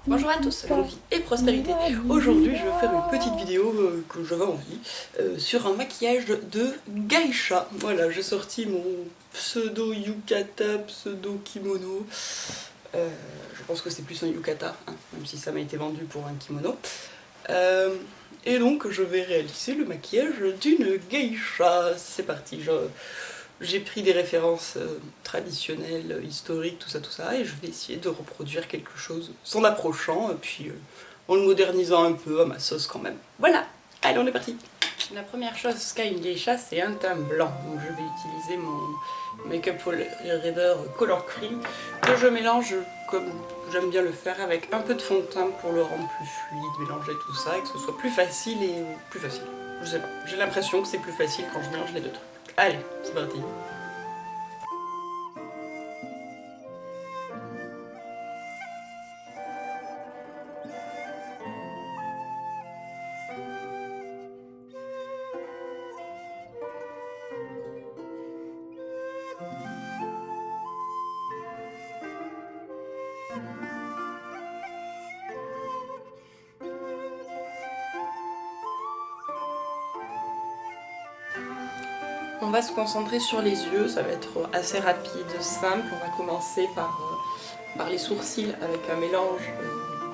Bonjour à tous, longue vie et prospérité. Aujourd'hui je vais faire une petite vidéo que j'avais envie sur un maquillage de geisha. Voilà, j'ai sorti mon pseudo yukata, pseudo kimono. Je pense que c'est plus un yukata, hein, même si ça m'a été vendu pour un kimono. Et donc je vais réaliser le maquillage d'une geisha. C'est parti, j'ai pris des références traditionnelles, historiques, tout ça, et je vais essayer de reproduire quelque chose s'en approchant, puis en le modernisant un peu à ma sauce quand même. Voilà, allez on est parti. La première chose qu'a une geisha, c'est un teint blanc. Donc je vais utiliser mon Makeup Forever Color Cream que je mélange comme j'aime bien le faire avec un peu de fond de teint pour le rendre plus fluide, mélanger tout ça et que ce soit plus facile et plus facile. Je sais pas, j'ai l'impression que c'est plus facile quand je mélange les deux trucs. Allez, c'est parti. On va se concentrer sur les yeux, ça va être assez rapide, simple. On va commencer par les sourcils avec un mélange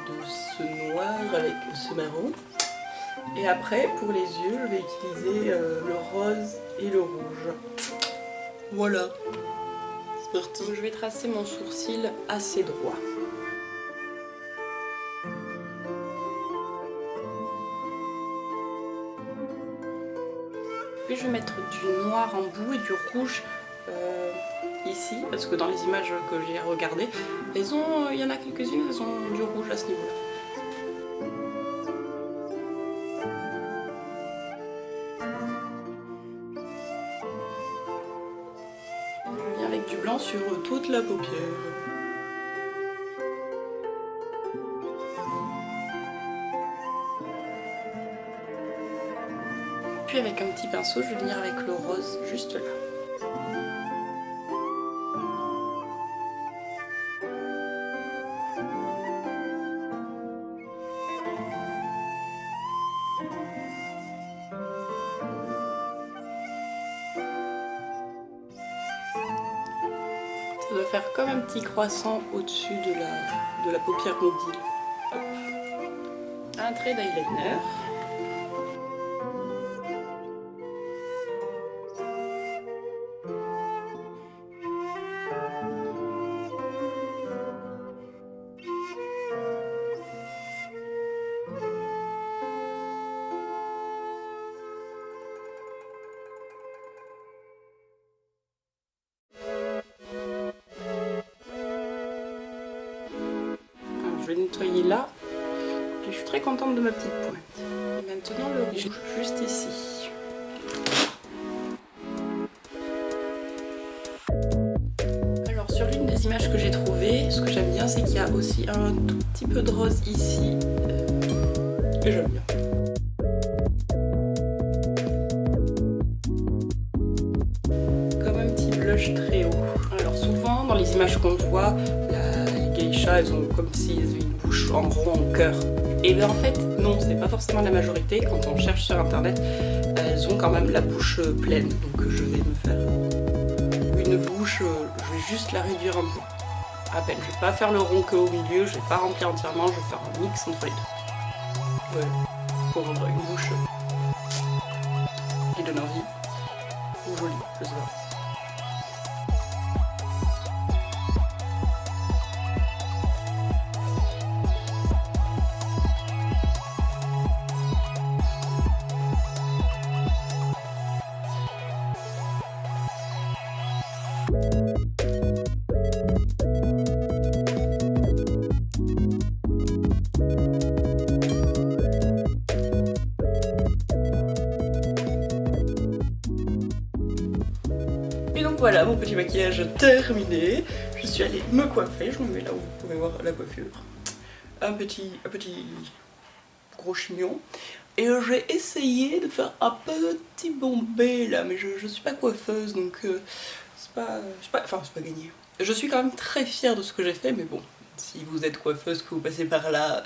de ce noir avec ce marron. Et après, pour les yeux, je vais utiliser le rose et le rouge. Voilà, c'est parti. Donc, je vais tracer mon sourcil assez droit. Puis je vais mettre du noir en bout et du rouge ici, parce que dans les images que j'ai regardées, il y en a quelques-unes, elles ont du rouge à ce niveau-là. Je viens avec du blanc sur toute la paupière. Puis avec un petit pinceau, je vais venir avec le rose juste là. Ça doit faire comme un petit croissant au-dessus de la paupière mobile. Hop. Un trait d'eyeliner. Je vais nettoyer là, et je suis très contente de ma petite pointe. Et maintenant le rouge, juste ici. Alors sur l'une des images que j'ai trouvées, ce que j'aime bien c'est qu'il y a aussi un tout petit peu de rose ici, que j'aime bien. Comme un petit blush très haut. Alors souvent dans les images qu'on voit, les geishas elles ont comme si elles avaient une bouche en rond, en cœur. Et bien en fait non, c'est pas forcément la majorité. Quand on cherche sur internet, elles ont quand même la bouche pleine. Donc je vais me faire une bouche, je vais juste la réduire un peu. À peine, je vais pas faire le rond que au milieu, je vais pas remplir entièrement, je vais faire un mix entre les deux. Ouais, pour rendre une bouche qui donne envie. Ou jolie, je sais pas. Et donc voilà, mon petit maquillage terminé. Je suis allée me coiffer, je me mets là où vous pouvez voir la coiffure. Un petit gros chignon. Et j'ai essayé de faire un petit bombé là, mais je suis pas coiffeuse donc c'est pas gagné. Je suis quand même très fière de ce que j'ai fait, mais bon, si vous êtes coiffeuse, que vous passez par là,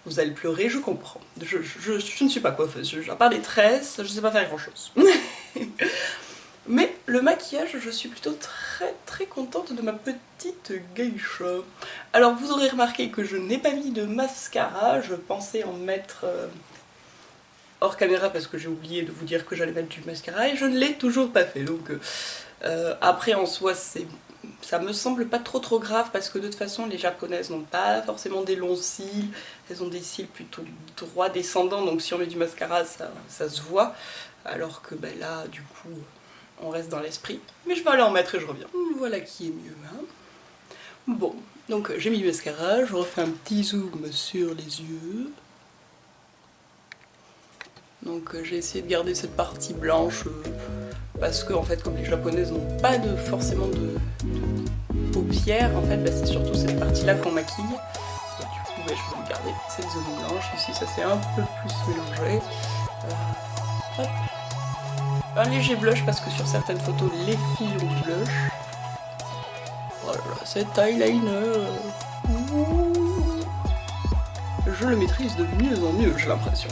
vous allez pleurer, je comprends. Je ne suis pas coiffeuse, à part des tresses, je sais pas faire grand chose. Mais le maquillage, je suis plutôt très contente de ma petite geisha. Alors vous aurez remarqué que je n'ai pas mis de mascara, je pensais en mettre hors caméra parce que j'ai oublié de vous dire que j'allais mettre du mascara et je ne l'ai toujours pas fait. Donc après en soi ça me semble pas trop grave parce que de toute façon les japonaises n'ont pas forcément des longs cils, elles ont des cils plutôt droits descendants, donc si on met du mascara ça se voit, alors que ben là du coup on reste dans l'esprit. Mais je vais aller en mettre et je reviens. Voilà qui est mieux, hein. Bon, donc j'ai mis du mascara, je refais un petit zoom sur les yeux. Donc j'ai essayé de garder cette partie blanche parce que en fait comme les japonaises n'ont pas forcément de paupières, en fait bah, c'est surtout cette partie là qu'on maquille. Et du coup bah, je vais garder cette zone blanche. Ici ça s'est un peu plus mélangé. Hop. Un léger blush parce que sur certaines photos les filles ont du blush. Voilà, cet eyeliner. Je le maîtrise de mieux en mieux, j'ai l'impression.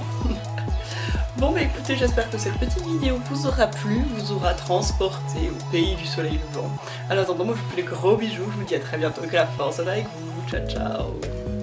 Bon bah écoutez, j'espère que cette petite vidéo vous aura plu, vous aura transporté au pays du soleil levant. En attendant, moi je vous fais des gros bisous, je vous dis à très bientôt, que la force soit avec vous, ciao ciao.